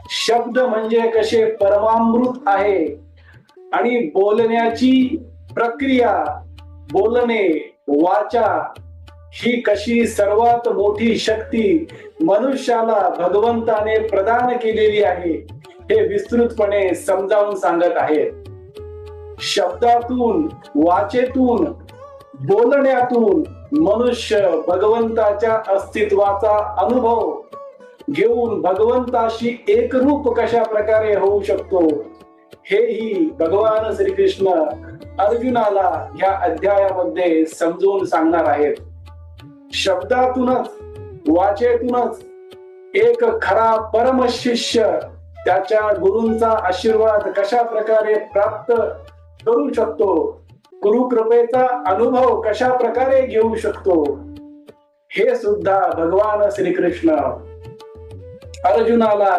शब्द म्हणजे कसे परमामृत आहे आणि बोलण्याची प्रक्रिया, बोलणे, वाचा ही कशी सर्वात मोठी शक्ती मनुष्याला भगवंताने प्रदान केलेली आहे हे विस्तृतपणे समजावून सांगत आहेत. शब्दातून, वाचेतून, बोलण्यातून मनुष्य भगवंताच्या अस्तित्वाचा अनुभव घेऊन भगवंताशी एकरूप कशा प्रकारे होऊ शकतो हेही भगवान श्रीकृष्ण अर्जुनाला ह्या अध्यायामध्ये समजून सांगणार आहेत. शब्दातूनच, वाचेतूनच एक खरा परमशिष्य त्याच्या गुरूंचा आशीर्वाद कशा प्रकारे प्राप्त करू शकतो, गुरुकृपेचा अनुभव कशा प्रकारे घेऊ शकतो, हे सुद्धा भगवान श्रीकृष्ण अर्जुनाला